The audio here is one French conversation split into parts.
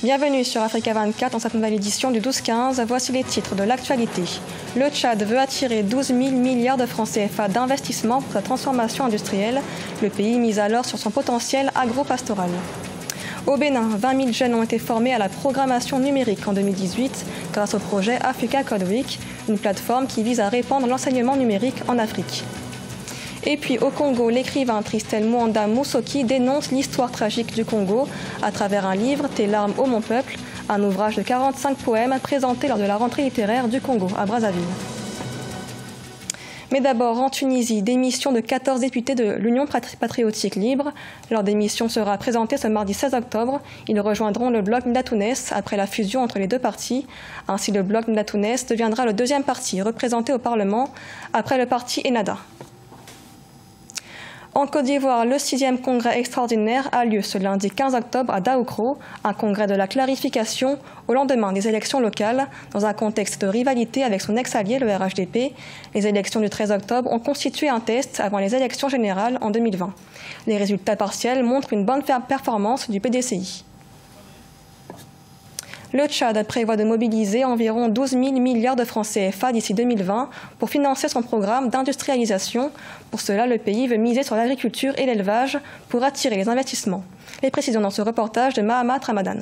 Bienvenue sur Africa 24 dans cette nouvelle édition du 12-15. Voici les titres de l'actualité. Le Tchad veut attirer 12 000 milliards de francs CFA d'investissement pour sa transformation industrielle. Le pays mise alors sur son potentiel agro-pastoral. Au Bénin, 20 000 jeunes ont été formés à la programmation numérique en 2018 grâce au projet Africa Code Week, une plateforme qui vise à répandre l'enseignement numérique en Afrique. Et puis au Congo, l'écrivain Tristel Mwanda Musoki dénonce l'histoire tragique du Congo à travers un livre, Tes larmes ô mon peuple, un ouvrage de 45 poèmes présenté lors de la rentrée littéraire du Congo à Brazzaville. Mais d'abord, en Tunisie, démission de 14 députés de l'Union patriotique libre. Leur démission sera présentée ce mardi 16 octobre. Ils rejoindront le bloc Ndatounès après la fusion entre les deux partis. Ainsi, le bloc Ndatounès deviendra le deuxième parti représenté au Parlement après le parti Ennahda. En Côte d'Ivoire, le 6e congrès extraordinaire a lieu ce lundi 15 octobre à Daoukro, un congrès de la clarification au lendemain des élections locales, dans un contexte de rivalité avec son ex-allié, le RHDP. Les élections du 13 octobre ont constitué un test avant les élections générales en 2020. Les résultats partiels montrent une bonne performance du PDCI. Le Tchad prévoit de mobiliser environ 12 000 milliards de francs CFA d'ici 2020 pour financer son programme d'industrialisation. Pour cela, le pays veut miser sur l'agriculture et l'élevage pour attirer les investissements. Les précisions dans ce reportage de Mahamat Ramadan.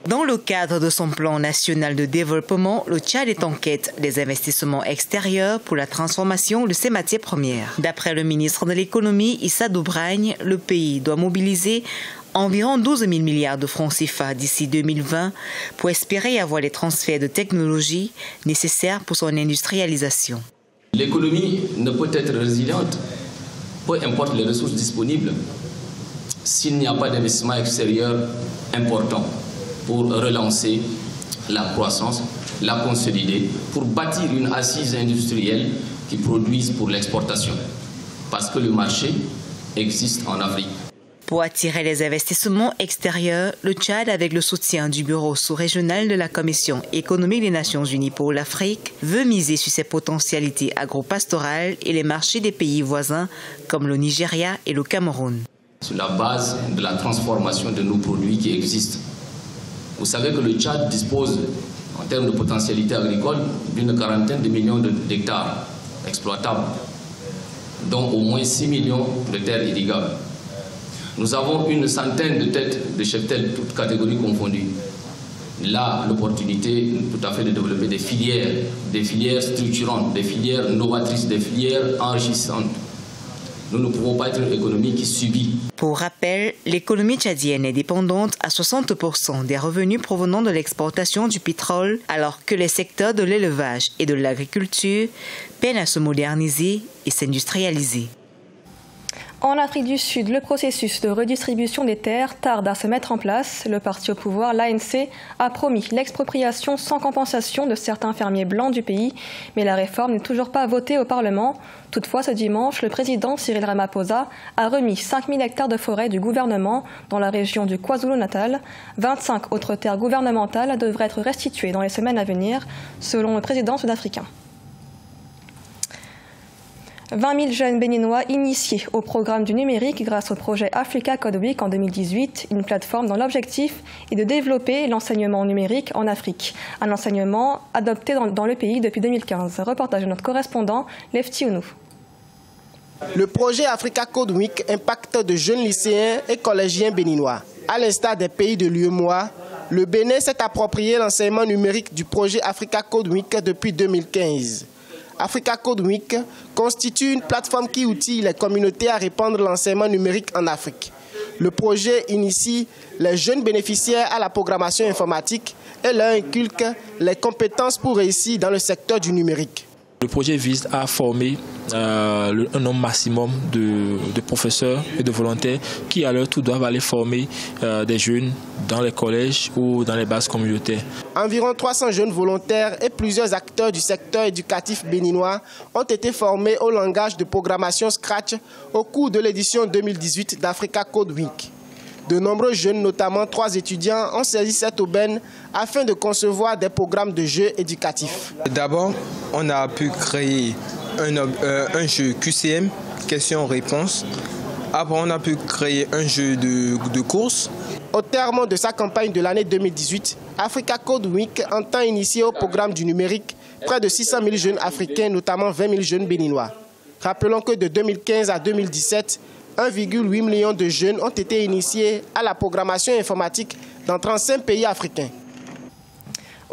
Dans le cadre de son plan national de développement, le Tchad est en quête des investissements extérieurs pour la transformation de ses matières premières. D'après le ministre de l'économie, Issa Doubragne, le pays doit mobiliser environ 12 000 milliards de francs CFA d'ici 2020 pour espérer avoir les transferts de technologie nécessaires pour son industrialisation. L'économie ne peut être résiliente, peu importe les ressources disponibles, s'il n'y a pas d'investissement extérieur important pour relancer la croissance, la consolider, pour bâtir une assise industrielle qui produise pour l'exportation. Parce que le marché existe en Afrique. Pour attirer les investissements extérieurs, le Tchad, avec le soutien du Bureau sous-régional de la Commission économique des Nations Unies pour l'Afrique, veut miser sur ses potentialités agro-pastorales et les marchés des pays voisins comme le Nigeria et le Cameroun. Sur la base de la transformation de nos produits qui existent. Vous savez que le Tchad dispose, en termes de potentialité agricole, d'une quarantaine de millions d'hectares exploitables, dont au moins 6 millions de terres irrigables. Nous avons une centaine de têtes de cheptels, toutes catégories confondues. Là, l'opportunité tout à fait de développer des filières structurantes, des filières novatrices, des filières enrichissantes. Nous ne pouvons pas être une économie qui subit. Pour rappel, l'économie tchadienne est dépendante à 60% des revenus provenant de l'exportation du pétrole, alors que les secteurs de l'élevage et de l'agriculture peinent à se moderniser et s'industrialiser. En Afrique du Sud, le processus de redistribution des terres tarde à se mettre en place. Le parti au pouvoir, l'ANC, a promis l'expropriation sans compensation de certains fermiers blancs du pays, mais la réforme n'est toujours pas votée au Parlement. Toutefois, ce dimanche, le président Cyril Ramaphosa a remis 5 000 hectares de forêt du gouvernement dans la région du KwaZulu-Natal. 25 autres terres gouvernementales devraient être restituées dans les semaines à venir, selon le président sud-africain. 20 000 jeunes béninois initiés au programme du numérique grâce au projet Africa Code Week en 2018, une plateforme dont l'objectif est de développer l'enseignement numérique en Afrique, un enseignement adopté dans le pays depuis 2015. Reportage de notre correspondant, Lefti Ounou. Le projet Africa Code Week impacte de jeunes lycéens et collégiens béninois. À l'instar des pays de l'UEMOA, le Bénin s'est approprié l'enseignement numérique du projet Africa Code Week depuis 2015. Africa Code Week constitue une plateforme qui outille les communautés à répandre l'enseignement numérique en Afrique. Le projet initie les jeunes bénéficiaires à la programmation informatique et leur inculque les compétences pour réussir dans le secteur du numérique. Le projet vise à former un nombre maximum de professeurs et de volontaires qui à leur tour doivent aller former des jeunes dans les collèges ou dans les bases communautaires. Environ 300 jeunes volontaires et plusieurs acteurs du secteur éducatif béninois ont été formés au langage de programmation Scratch au cours de l'édition 2018 d'Africa Code Week. De nombreux jeunes, notamment 3 étudiants, ont saisi cette aubaine afin de concevoir des programmes de jeux éducatifs. D'abord, on a pu créer un jeu QCM, questions-réponses, Après, on a pu créer un jeu de course. Au terme de sa campagne de l'année 2018, Africa Code Week entend initier au programme du numérique près de 600 000 jeunes africains, notamment 20 000 jeunes béninois. Rappelons que de 2015 à 2017, 1,8 million de jeunes ont été initiés à la programmation informatique dans 35 pays africains.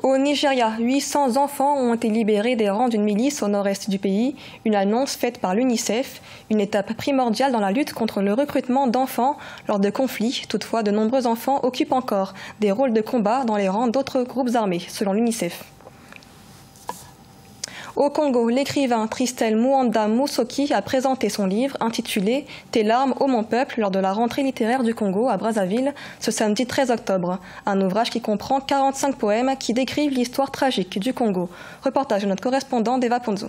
Au Nigeria, 800 enfants ont été libérés des rangs d'une milice au nord-est du pays, une annonce faite par l'UNICEF, une étape primordiale dans la lutte contre le recrutement d'enfants lors de conflits. Toutefois, de nombreux enfants occupent encore des rôles de combat dans les rangs d'autres groupes armés, selon l'UNICEF. Au Congo, l'écrivain Tristel Mwanda Musoki a présenté son livre intitulé « Tes larmes, ô mon peuple » lors de la rentrée littéraire du Congo à Brazzaville ce samedi 13 octobre. Un ouvrage qui comprend 45 poèmes qui décrivent l'histoire tragique du Congo. Reportage de notre correspondant Deva Ponzo.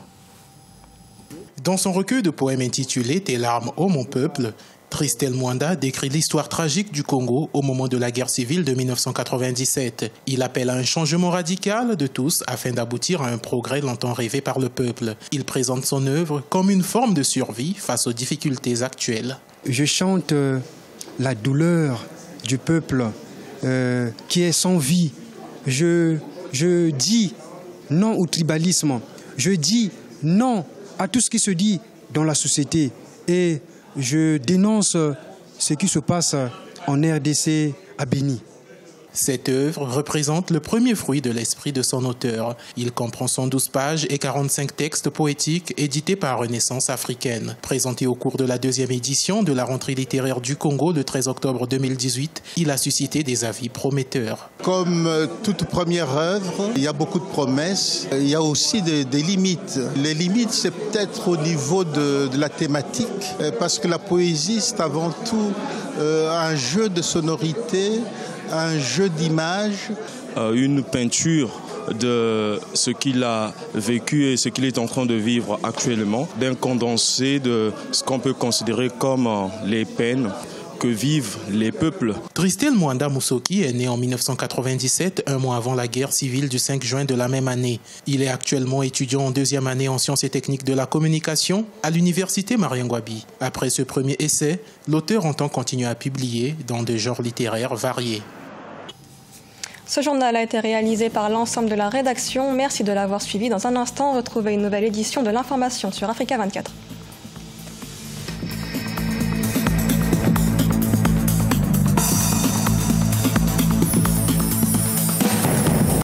Dans son recueil de poèmes intitulé « Tes larmes, ô mon peuple », Tristel Mwanda décrit l'histoire tragique du Congo au moment de la guerre civile de 1997. Il appelle à un changement radical de tous afin d'aboutir à un progrès longtemps rêvé par le peuple. Il présente son œuvre comme une forme de survie face aux difficultés actuelles. Je chante la douleur du peuple qui est sans vie. Je dis non au tribalisme. Je dis non à tout ce qui se dit dans la société. Et je dénonce ce qui se passe en RDC à Béni. Cette œuvre représente le premier fruit de l'esprit de son auteur. Il comprend 112 pages et 45 textes poétiques édités par Renaissance africaine. Présenté au cours de la deuxième édition de la rentrée littéraire du Congo le 13 octobre 2018, il a suscité des avis prometteurs. Comme toute première œuvre, il y a beaucoup de promesses. Il y a aussi des limites. Les limites, c'est peut-être au niveau de la thématique, parce que la poésie, c'est avant tout un jeu de sonorité, un jeu d'images. Une peinture de ce qu'il a vécu et ce qu'il est en train de vivre actuellement, d'un condensé de ce qu'on peut considérer comme les peines que vivent les peuples. Tristel Mwanda Musoki est né en 1997, un mois avant la guerre civile du 5 juin de la même année. Il est actuellement étudiant en deuxième année en sciences et techniques de la communication à l'université Mariangwabi. Après ce premier essai, l'auteur entend continuer à publier dans des genres littéraires variés. Ce journal a été réalisé par l'ensemble de la rédaction. Merci de l'avoir suivi. Dans un instant, retrouvez une nouvelle édition de l'information sur Africa 24.